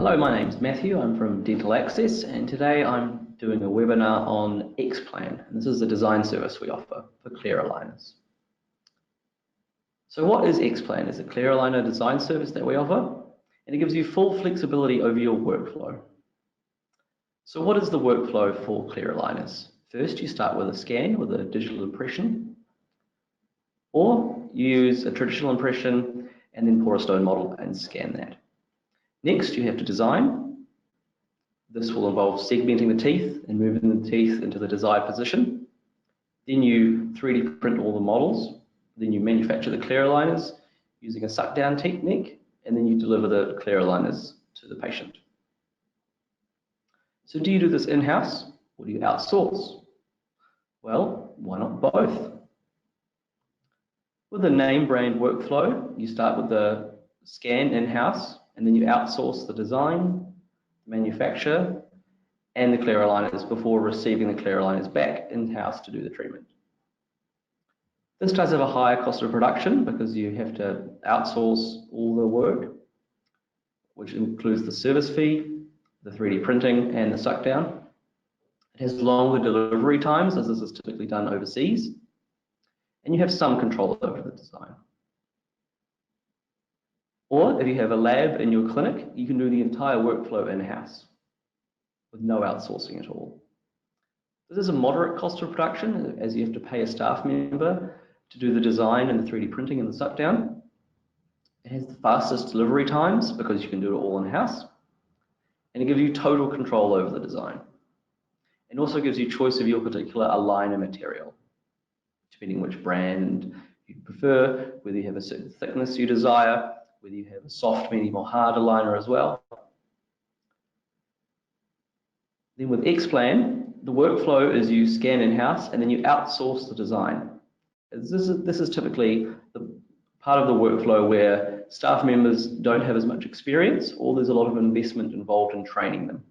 Hello, my name's Matthew. I'm from Dental Access, and today I'm doing a webinar on Xplan. And this is the design service we offer for clear aligners. So what is Xplan? It's a clear aligner design service that we offer, and it gives you full flexibility over your workflow. So what is the workflow for clear aligners? First, you start with a scan with a digital impression, or you use a traditional impression and then pour a stone model and scan that. Next, you have to design. This will involve segmenting the teeth and moving the teeth into the desired position. Then you 3D print all the models. Then you manufacture the clear aligners using a suck down technique, and then you deliver the clear aligners to the patient. So do you do this in-house or do you outsource? Well, why not both? With a name brand workflow, you start with the scan in-house, and then you outsource the design, manufacture, and the clear aligners before receiving the clear aligners back in-house to do the treatment. This does have a higher cost of production because you have to outsource all the work, which includes the service fee, the 3D printing, and the suck down. It has longer delivery times, as this is typically done overseas, and you have some control over the design. Or if you have a lab in your clinic, you can do the entire workflow in-house with no outsourcing at all. This is a moderate cost of production, as you have to pay a staff member to do the design and the 3D printing and the suck down. It has the fastest delivery times because you can do it all in-house, and it gives you total control over the design. It also gives you choice of your particular aligner material, depending which brand you prefer, whether you have a certain thickness you desire, whether you have a soft, medium, or hard aligner as well. Then with Xplan, the workflow is you scan in-house and then you outsource the design. This is typically the part of the workflow where staff members don't have as much experience, or there's a lot of investment involved in training them.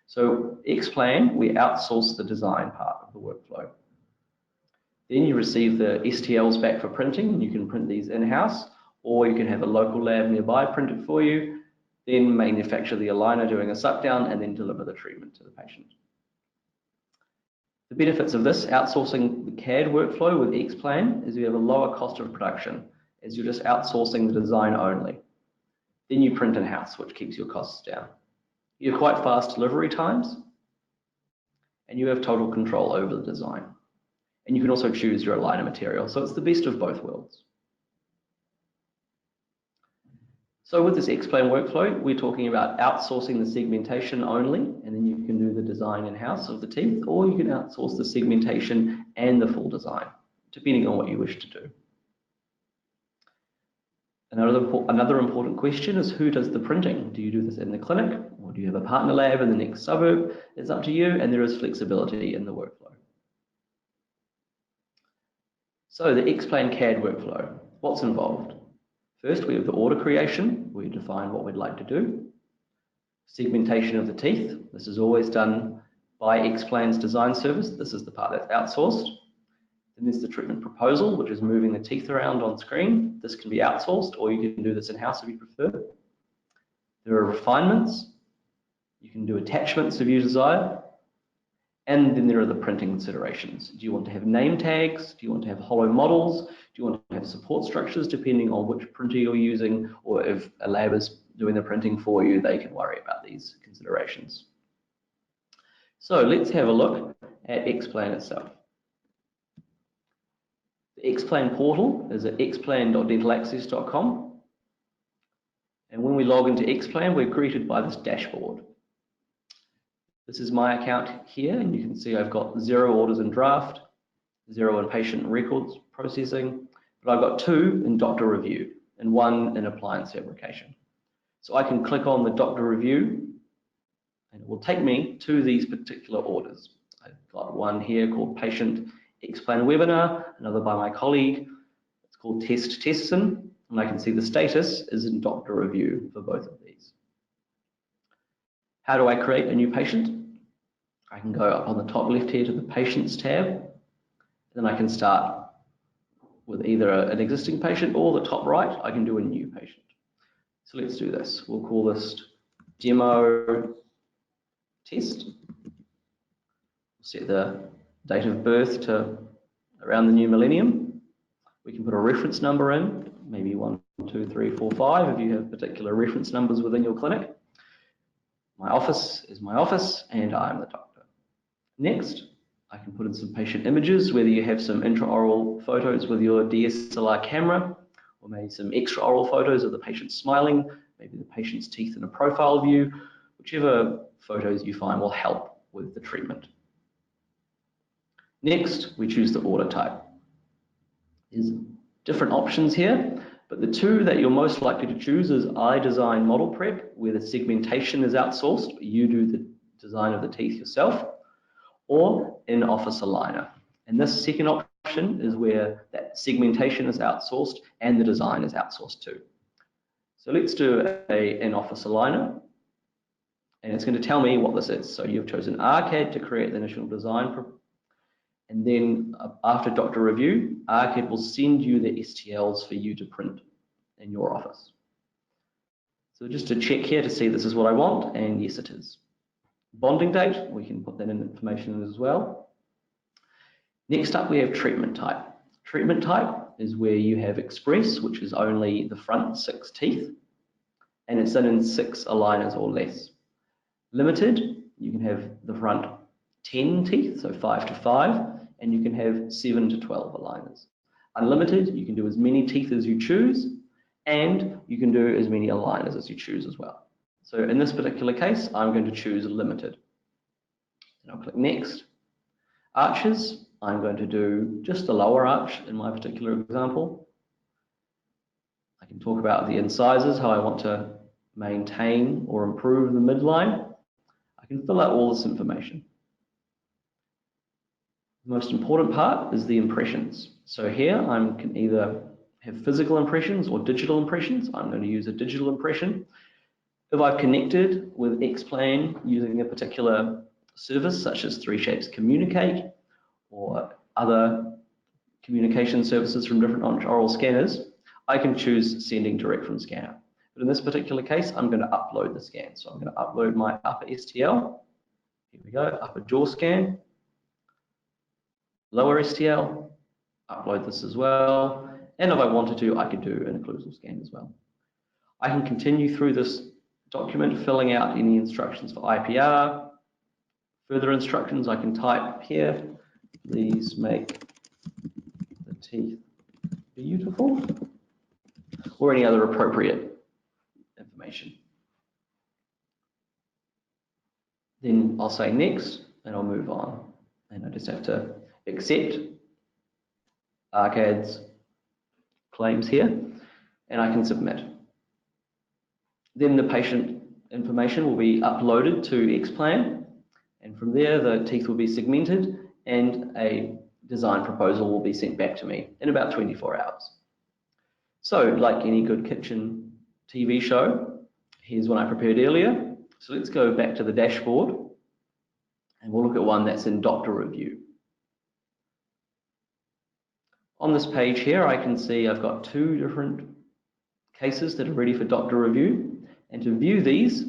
So Xplan, we outsource the design part of the workflow. Then you receive the STLs back for printing, and you can print these in-house, or you can have a local lab nearby print it for you, then manufacture the aligner doing a suck down, and then deliver the treatment to the patient. The benefits of this outsourcing the CAD workflow with Xplan is you have a lower cost of production, as you're just outsourcing the design only. Then you print in-house, which keeps your costs down. You have quite fast delivery times, and you have total control over the design. And you can also choose your aligner material, so it's the best of both worlds. So with this Xplan workflow, we're talking about outsourcing the segmentation only, and then you can do the design in-house of the teeth, or you can outsource the segmentation and the full design, depending on what you wish to do. Another important question is, who does the printing? Do you do this in the clinic, or do you have a partner lab in the next suburb? It's up to you, and there is flexibility in the workflow. So the Xplan CAD workflow, what's involved? First, we have the order creation, where you define what we'd like to do. Segmentation of the teeth. This is always done by Xplan's design service. This is the part that's outsourced. Then there's the treatment proposal, which is moving the teeth around on screen. This can be outsourced, or you can do this in-house if you prefer. There are refinements. You can do attachments if you desire. And then there are the printing considerations. Do you want to have name tags? Do you want to have hollow models? Do you want to have support structures, depending on which printer you're using, or if a lab is doing the printing for you, they can worry about these considerations. So let's have a look at Xplan itself. The Xplan Portal is at xplan.dentalaccess.com. And when we log into Xplan, we're greeted by this dashboard. This is my account here, and you can see I've got 0 orders in draft, 0 in patient records processing, but I've got 2 in doctor review and 1 in appliance fabrication. So I can click on the doctor review, and it will take me to these particular orders. I've got one here called Patient Xplan Webinar, another by my colleague. It's called Test Tessin, and I can see the status is in doctor review for both of these. How do I create a new patient? I can go up on the top left here to the Patients tab. Then I can start with either an existing patient, or the top right, I can do a new patient. So let's do this. We'll call this demo test. Set the date of birth to around the new millennium. We can put a reference number in, maybe 1, 2, 3, 4, 5 if you have particular reference numbers within your clinic. My office is my office and I'm the doctor. Next, I can put in some patient images, whether you have some intraoral photos with your DSLR camera, or maybe some extraoral photos of the patient smiling, maybe the patient's teeth in a profile view, whichever photos you find will help with the treatment. Next, we choose the order type. There's different options here, but the two that you're most likely to choose is iDesign Model Prep, where the segmentation is outsourced, but you do the design of the teeth yourself, or In-Office Aligner. And this second option is where that segmentation is outsourced and the design is outsourced too. So let's do an In-Office Aligner, and it's going to tell me what this is. So you've chosen ARCAD to create the initial design, and then after doctor review, ARCAD will send you the STLs for you to print in your office. So just to check here to see this is what I want, and yes it is. Bonding date, we can put that in information as well. Next up we have treatment type. Treatment type is where you have Express, which is only the front 6 teeth, and it's done in 6 aligners or less. Limited, you can have the front 10 teeth, so 5 to 5, and you can have 7 to 12 aligners. Unlimited, you can do as many teeth as you choose, and you can do as many aligners as you choose as well. So in this particular case, I'm going to choose limited. And I'll click next. Arches, I'm going to do just the lower arch in my particular example. I can talk about the incisors, how I want to maintain or improve the midline. I can fill out all this information. The most important part is the impressions. So here I can either have physical impressions or digital impressions. I'm going to use a digital impression. If I've connected with Xplan using a particular service such as 3Shapes Communicate or other communication services from different intraoral scanners, I can choose sending direct from scanner. But in this particular case, I'm going to upload the scan. So I'm going to upload my upper STL. Here we go, upper jaw scan. Lower STL, upload this as well. And if I wanted to, I could do an occlusal scan as well. I can continue through this document, filling out any instructions for IPR. Further instructions I can type here. Please make the teeth beautiful, or any other appropriate information. Then I'll say next, and I'll move on. And I just have to accept ARCAD's claims here, and I can submit. Then the patient information will be uploaded to Xplan, and from there the teeth will be segmented and a design proposal will be sent back to me in about 24 hours. So like any good kitchen TV show, here's one I prepared earlier. So let's go back to the dashboard and we'll look at one that's in doctor review. On this page here, I can see I've got 2 different cases that are ready for doctor review. And to view these,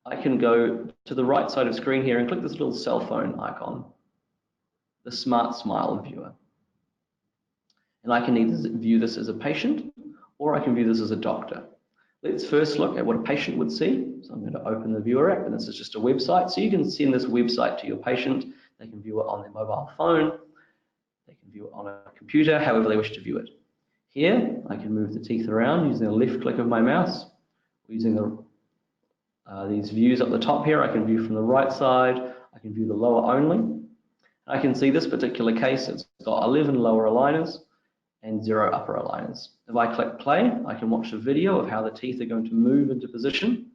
I can go to the right side of the screen here and click this little cell phone icon, the Smart Smile Viewer. And I can either view this as a patient or I can view this as a doctor. Let's first look at what a patient would see. So I'm going to open the viewer app, and this is just a website. So you can send this website to your patient. They can view it on their mobile phone. They can view it on a computer, however they wish to view it. Here, I can move the teeth around using the left click of my mouse. Using these views up the top here, I can view from the right side. I can view the lower only. I can see this particular case, it's got 11 lower aligners and 0 upper aligners. If I click play, I can watch a video of how the teeth are going to move into position.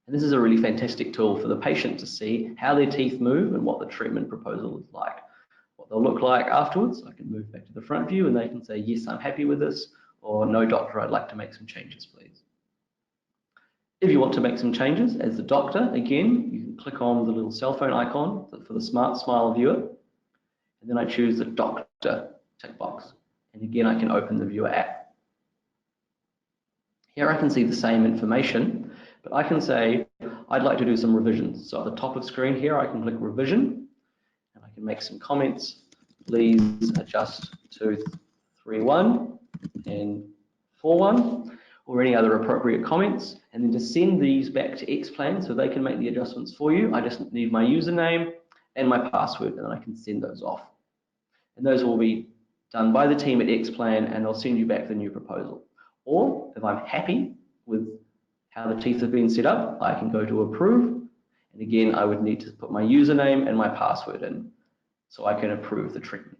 And this is a really fantastic tool for the patient to see how their teeth move and what the treatment proposal is like. What they'll look like afterwards. I can move back to the front view and they can say, yes, I'm happy with this, or no, doctor, I'd like to make some changes, please. If you want to make some changes as the doctor, again, you can click on the little cell phone icon for the Smart Smile Viewer, and then I choose the doctor tick box. And again, I can open the viewer app. Here I can see the same information, But I can say, I'd like to do some revisions. So at the top of screen here, I can click revision, and I can make some comments. Please adjust tooth 3.1 and 4.1, or any other appropriate comments, and then to send these back to Xplan so they can make the adjustments for you. I just need my username and my password, and then I can send those off. And those will be done by the team at Xplan, and I'll send you back the new proposal. Or if I'm happy with how the teeth have been set up, I can go to approve, and again I would need to put my username and my password in so I can approve the treatment.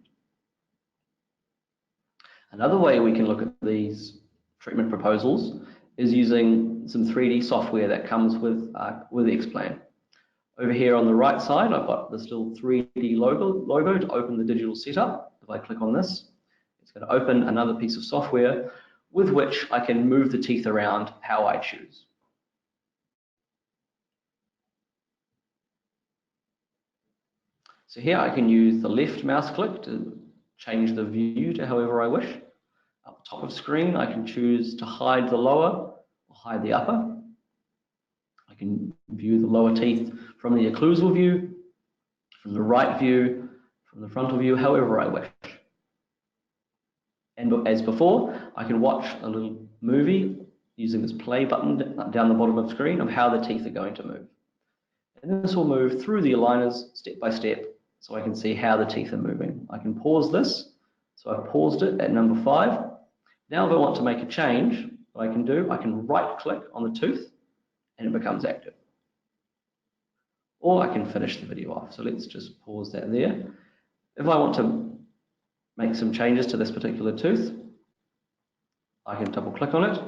Another way we can look at these treatment proposals is using some 3D software that comes with Xplan. Over here on the right side, I've got this little 3D logo to open the digital setup. If I click on this, it's going to open another piece of software with which I can move the teeth around how I choose. So here I can use the left mouse click to change the view to however I wish. At the top of screen, I can choose to hide the lower or hide the upper. I can view the lower teeth from the occlusal view, from the right view, from the frontal view, however I wish. And as before, I can watch a little movie using this play button down the bottom of the screen of how the teeth are going to move. And this will move through the aligners step by step so I can see how the teeth are moving. I can pause this. So I've paused it at number 5. Now if I want to make a change, what I can do, I can right click on the tooth and it becomes active. Or I can finish the video off. So let's just pause that there. If I want to make some changes to this particular tooth, I can double click on it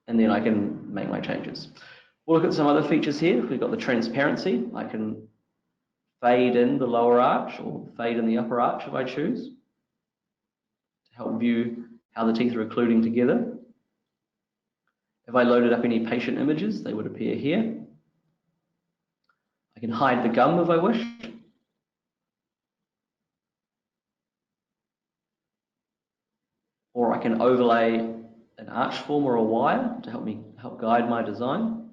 and then I can make my changes. We'll look at some other features here. We've got the transparency. I can fade in the lower arch or fade in the upper arch if I choose to help view how the teeth are occluding together. If I loaded up any patient images, they would appear here. I can hide the gum if I wish. Or I can overlay an arch form or a wire to help guide my design.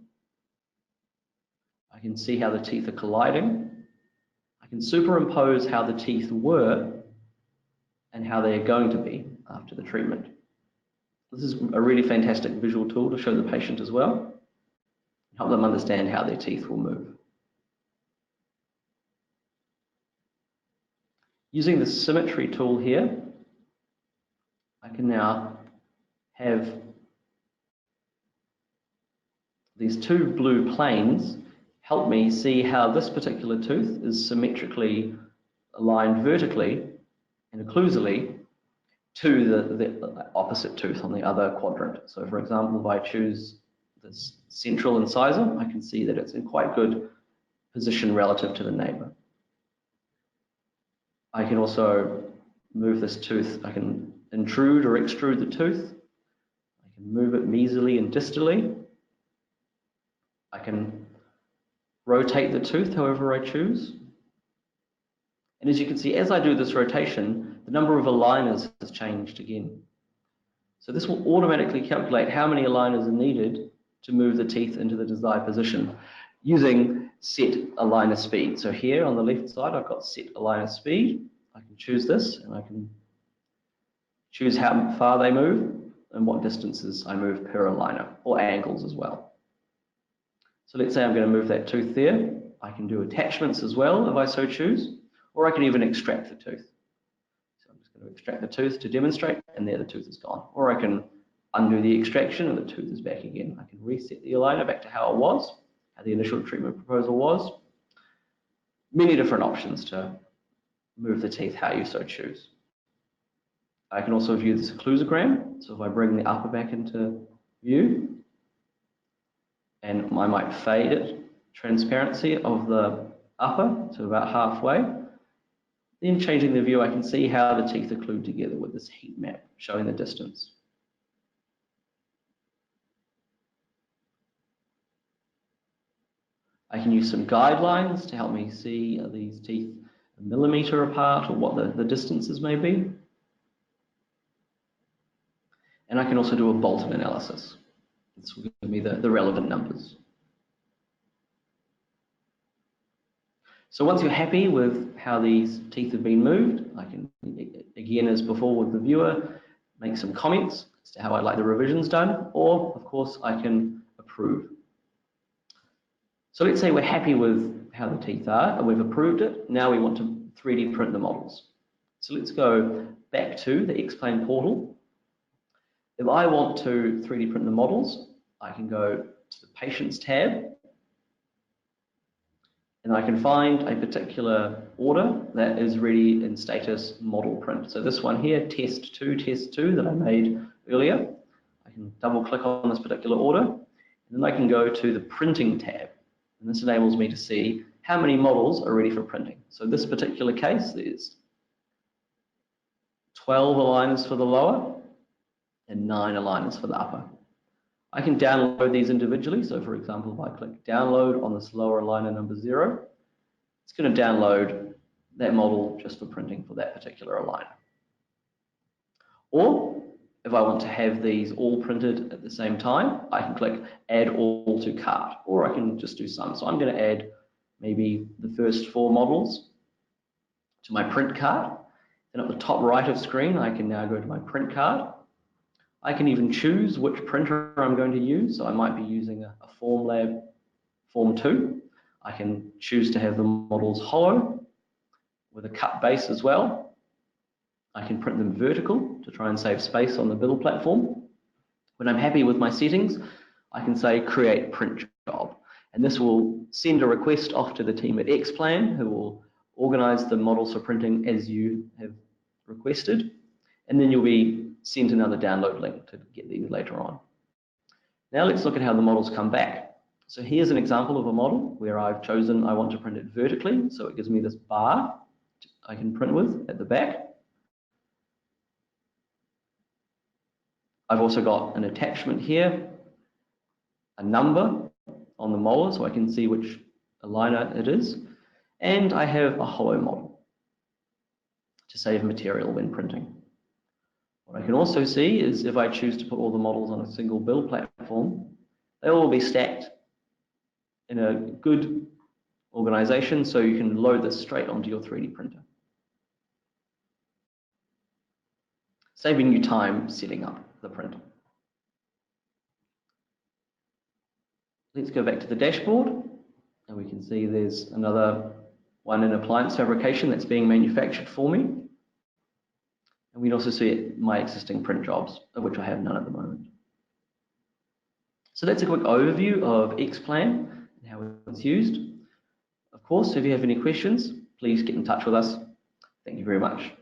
I can see how the teeth are colliding. I can superimpose how the teeth were and how they are going to be after the treatment. This is a really fantastic visual tool to show the patient as well, help them understand how their teeth will move. Using the symmetry tool here, I can now have these 2 blue planes help me see how this particular tooth is symmetrically aligned vertically and occlusally to the opposite tooth on the other quadrant. So for example, if I choose this central incisor, I can see that it's in quite good position relative to the neighbor. I can also move this tooth. I can intrude or extrude the tooth. I can move it mesally and distally. I can rotate the tooth however I choose. And as you can see, as I do this rotation, the number of aligners has changed again. So this will automatically calculate how many aligners are needed to move the teeth into the desired position using set aligner speed. So here on the left side, I've got set aligner speed. I can choose this and I can choose how far they move and what distances I move per aligner, or angles as well. So let's say I'm going to move that tooth there. I can do attachments as well if I so choose, or I can even extract the tooth. So I'm just going to extract the tooth to demonstrate, and there the tooth is gone. Or I can undo the extraction and the tooth is back again. I can reset the aligner back to how it was, how the initial treatment proposal was. Many different options to move the teeth how you so choose. I can also view this occlusogram. So if I bring the upper back into view, and I might fade it, transparency of the upper to about halfway. Then changing the view, I can see how the teeth occlude together with this heat map showing the distance. I can use some guidelines to help me see are these teeth a millimeter apart or what the distances may be. And I can also do a Bolton analysis. This will give me the relevant numbers. So once you're happy with how these teeth have been moved, I can, again as before with the viewer, make some comments as to how I'd like the revisions done, or of course I can approve. So let's say we're happy with how the teeth are and we've approved it. Now we want to 3D print the models. So let's go back to the Xplan Portal. If I want to 3D print the models, I can go to the Patients tab, and I can find a particular order that is ready in status model print. So this one here, test 2 that I made earlier. I can double click on this particular order, and then I can go to the Printing tab. And this enables me to see how many models are ready for printing. So this particular case, there's 12 aligners for the lower and 9 aligners for the upper. I can download these individually. So for example, if I click download on this lower aligner number 0, it's going to download that model just for printing for that particular aligner. Or if I want to have these all printed at the same time, I can click add all to cart, or I can just do some. So I'm going to add maybe the first 4 models to my print cart. Then at the top right of screen, I can now go to my print cart. I can even choose which printer I'm going to use. So I might be using a Formlab Form 2. I can choose to have the models hollow with a cut base as well. I can print them vertical to try and save space on the build platform. When I'm happy with my settings, I can say create print job. And this will send a request off to the team at Xplan, who will organize the models for printing as you have requested. And then you'll be sent another download link to get these later on. Now let's look at how the models come back. So here's an example of a model where I've chosen I want to print it vertically, so it gives me this bar I can print with at the back. I've also got an attachment here, a number on the molar so I can see which aligner it is, and I have a hollow model to save material when printing. What I can also see is if I choose to put all the models on a single build platform, they will be stacked in a good organization so you can load this straight onto your 3D printer, saving you time setting up the printer. Let's go back to the dashboard, and we can see there's another one in appliance fabrication that's being manufactured for me. And we can also see my existing print jobs, of which I have none at the moment. So that's a quick overview of Xplan and how it's used. Of course, if you have any questions, please get in touch with us. Thank you very much.